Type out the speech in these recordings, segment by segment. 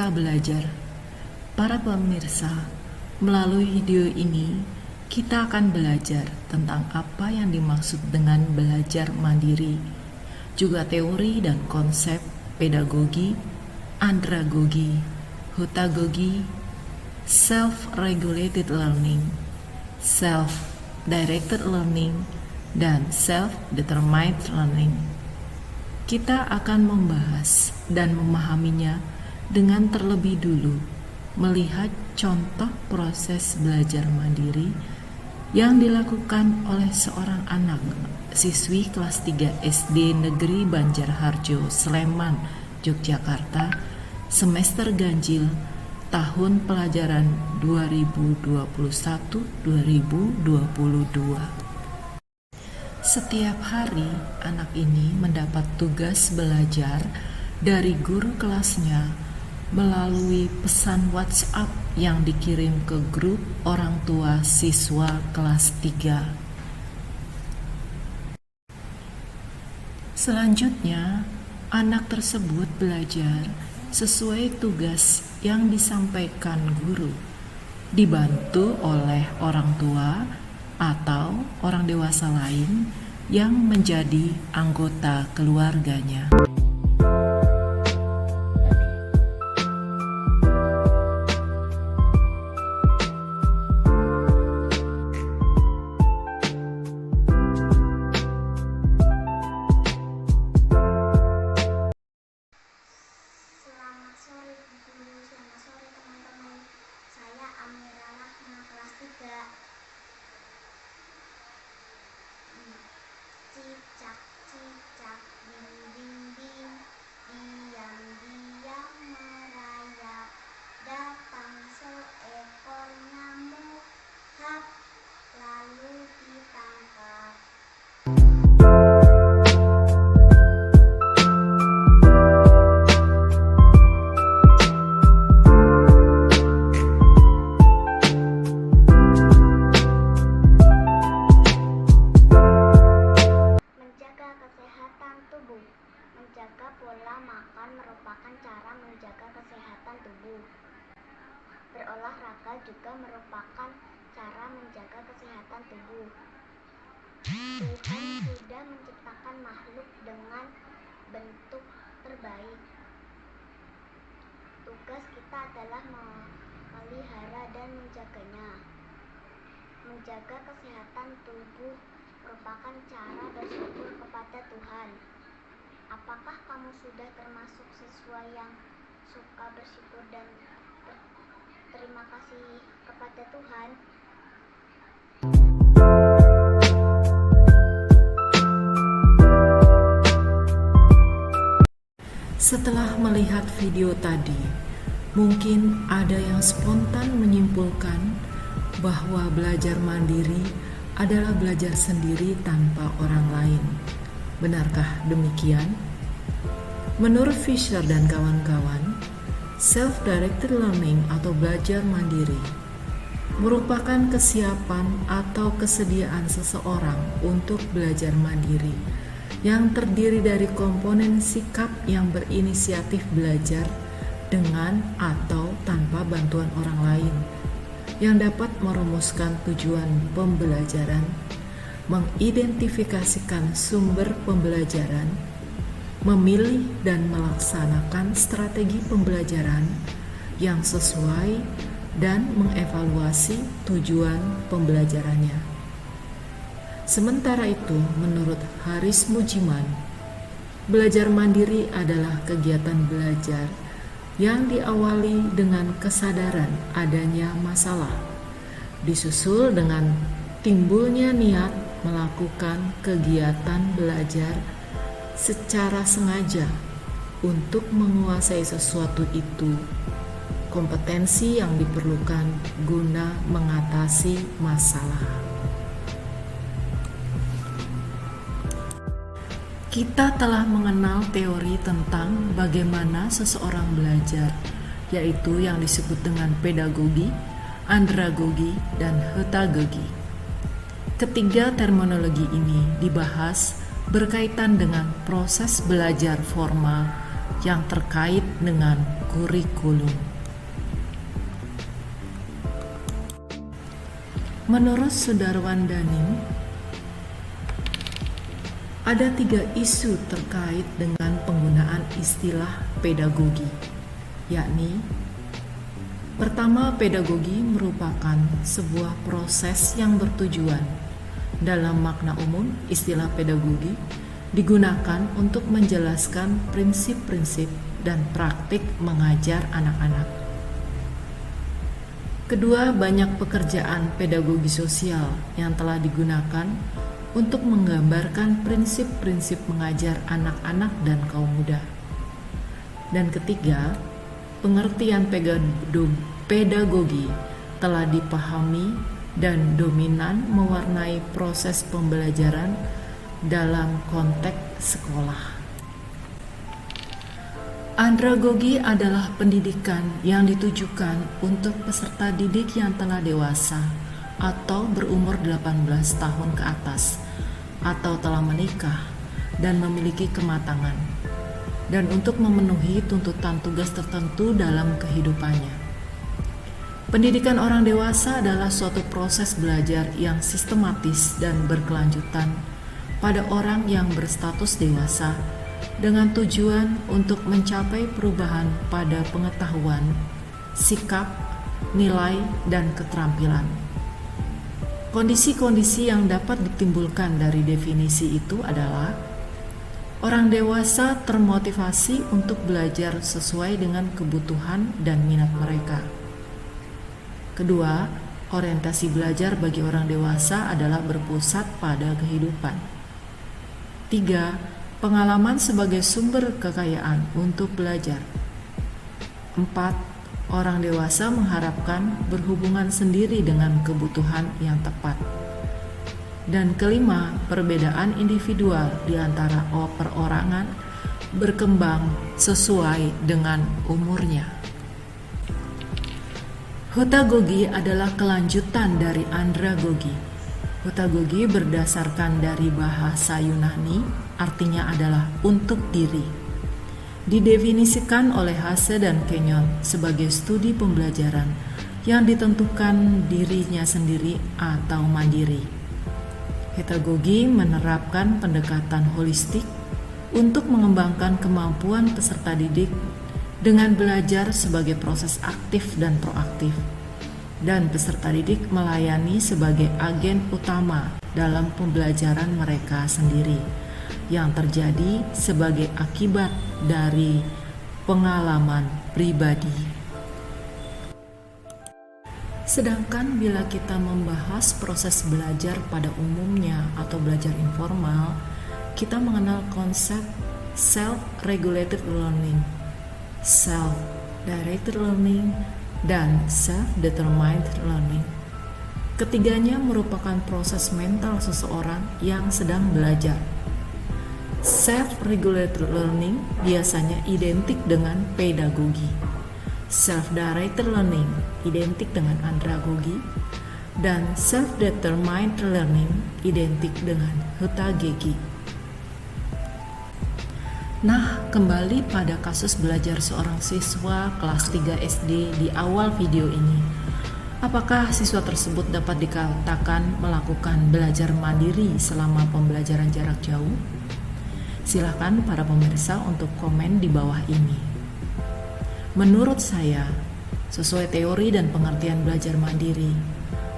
Merdeka Belajar. Para pemirsa, melalui video ini kita akan belajar tentang apa yang dimaksud dengan belajar mandiri, juga teori dan konsep pedagogi, andragogi, heutagogi, self-regulated learning, self-directed learning, dan self-determined learning. Kita akan membahas dan memahaminya dengan terlebih dulu melihat contoh proses belajar mandiri yang dilakukan oleh seorang anak siswi kelas 3 SD Negeri Banjarharjo, Sleman, Yogyakarta, semester ganjil tahun pelajaran 2021-2022. Setiap hari, anak ini mendapat tugas belajar dari guru kelasnya melalui pesan WhatsApp yang dikirim ke grup orang tua siswa kelas 3. Selanjutnya, anak tersebut belajar sesuai tugas yang disampaikan guru, dibantu oleh orang tua atau orang dewasa lain yang menjadi anggota keluarganya. Selamat sore guru, selamat sore teman-teman. Saya Amira Rahma, kelas 3. Cicak cicak ding ding ding, diam diam merayap, datang seekor nyamuk, hap, lalu ditangkap. Menjaga pola makan merupakan cara menjaga kesehatan tubuh. Berolahraga juga merupakan cara menjaga kesehatan tubuh. Tuhan sudah menciptakan makhluk dengan bentuk terbaik. Tugas kita adalah memelihara dan menjaganya. Menjaga kesehatan tubuh merupakan cara bersyukur kepada Tuhan. Apakah kamu sudah termasuk siswa yang suka bersyukur dan berterima kasih kepada Tuhan? Setelah melihat video tadi, mungkin ada yang spontan menyimpulkan bahwa belajar mandiri adalah belajar sendiri tanpa orang lain. Benarkah demikian? Menurut Fisher dan kawan-kawan, self-directed learning atau belajar mandiri merupakan kesiapan atau kesediaan seseorang untuk belajar mandiri yang terdiri dari komponen sikap yang berinisiatif belajar dengan atau tanpa bantuan orang lain, yang dapat merumuskan tujuan pembelajaran, mengidentifikasikan sumber pembelajaran, memilih dan melaksanakan strategi pembelajaran yang sesuai, dan mengevaluasi tujuan pembelajarannya. Sementara itu, menurut Haris Mujiman, belajar mandiri adalah kegiatan belajar yang diawali dengan kesadaran adanya masalah, disusul dengan timbulnya niat melakukan kegiatan belajar secara sengaja untuk menguasai sesuatu itu, kompetensi yang diperlukan guna mengatasi masalah. Kita telah mengenal teori tentang bagaimana seseorang belajar, yaitu yang disebut dengan pedagogi, andragogi, dan heutagogi. Ketiga terminologi ini dibahas berkaitan dengan proses belajar formal yang terkait dengan kurikulum. Menurut Sudarwan Danim, ada 3 isu terkait dengan penggunaan istilah pedagogi, yakni pertama, pedagogi merupakan sebuah proses yang bertujuan. Dalam makna umum, istilah pedagogi digunakan untuk menjelaskan prinsip-prinsip dan praktik mengajar anak-anak. Kedua, banyak pekerjaan pedagogi sosial yang telah digunakan untuk menggambarkan prinsip-prinsip mengajar anak-anak dan kaum muda. Dan ketiga, pengertian pedagogi telah dipahami dan dominan mewarnai proses pembelajaran dalam konteks sekolah. Andragogi adalah pendidikan yang ditujukan untuk peserta didik yang telah dewasa atau berumur 18 tahun ke atas atau telah menikah dan memiliki kematangan, dan untuk memenuhi tuntutan tugas tertentu dalam kehidupannya. Pendidikan orang dewasa adalah suatu proses belajar yang sistematis dan berkelanjutan pada orang yang berstatus dewasa dengan tujuan untuk mencapai perubahan pada pengetahuan, sikap, nilai, dan keterampilan. Kondisi-kondisi yang dapat ditimbulkan dari definisi itu adalah orang dewasa termotivasi untuk belajar sesuai dengan kebutuhan dan minat mereka. Kedua, orientasi belajar bagi orang dewasa adalah berpusat pada kehidupan. 3. Pengalaman sebagai sumber kekayaan untuk belajar. 4. Orang dewasa mengharapkan berhubungan sendiri dengan kebutuhan yang tepat. Dan kelima, perbedaan individual di antara perorangan berkembang sesuai dengan umurnya. Hutagogi adalah kelanjutan dari andragogi. Hutagogi berdasarkan dari bahasa Yunani, artinya adalah untuk diri. Didefinisikan oleh Hasse dan Kenyon sebagai studi pembelajaran yang ditentukan dirinya sendiri atau mandiri. Hutagogi menerapkan pendekatan holistik untuk mengembangkan kemampuan peserta didik dengan belajar sebagai proses aktif dan proaktif, dan peserta didik melayani sebagai agen utama dalam pembelajaran mereka sendiri yang terjadi sebagai akibat dari pengalaman pribadi. Sedangkan bila kita membahas proses belajar pada umumnya atau belajar informal, kita mengenal konsep self-regulated learning, self-directed learning, dan self-determined learning. Ketiganya merupakan proses mental seseorang yang sedang belajar. Self-regulated learning biasanya identik dengan pedagogi. Self-directed learning identik dengan andragogi, dan self-determined learning identik dengan hutagogi. Nah, kembali pada kasus belajar seorang siswa kelas 3 SD di awal video ini. Apakah siswa tersebut dapat dikatakan melakukan belajar mandiri selama pembelajaran jarak jauh? Silakan para pemirsa untuk komen di bawah ini. Menurut saya, sesuai teori dan pengertian belajar mandiri,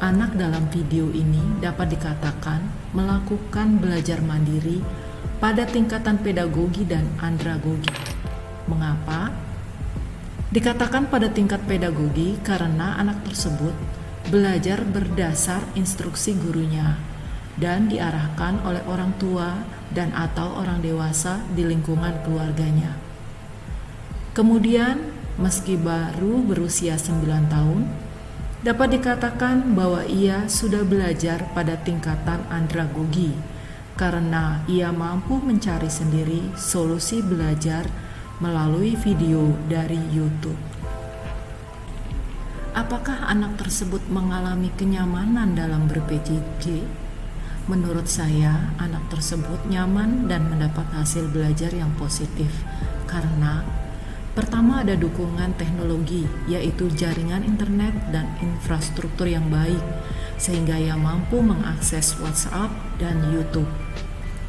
anak dalam video ini dapat dikatakan melakukan belajar mandiri pada tingkatan pedagogi dan andragogi. Mengapa? Dikatakan pada tingkat pedagogi karena anak tersebut belajar berdasar instruksi gurunya dan diarahkan oleh orang tua dan atau orang dewasa di lingkungan keluarganya. Kemudian, meski baru berusia 9 tahun, dapat dikatakan bahwa ia sudah belajar pada tingkatan andragogi karena ia mampu mencari sendiri solusi belajar melalui video dari YouTube. Apakah anak tersebut mengalami kenyamanan dalam ber-PJJ? Menurut saya, anak tersebut nyaman dan mendapat hasil belajar yang positif karena pertama ada dukungan teknologi, yaitu jaringan internet dan infrastruktur yang baik, sehingga ia mampu mengakses WhatsApp dan YouTube.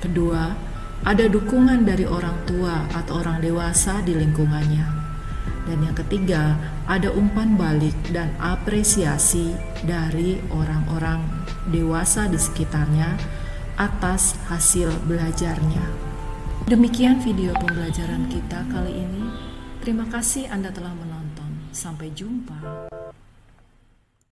Kedua, ada dukungan dari orang tua atau orang dewasa di lingkungannya. Dan yang ketiga, ada umpan balik dan apresiasi dari orang-orang dewasa di sekitarnya atas hasil belajarnya. Demikian video pembelajaran kita kali ini. Terima kasih Anda telah menonton. Sampai jumpa.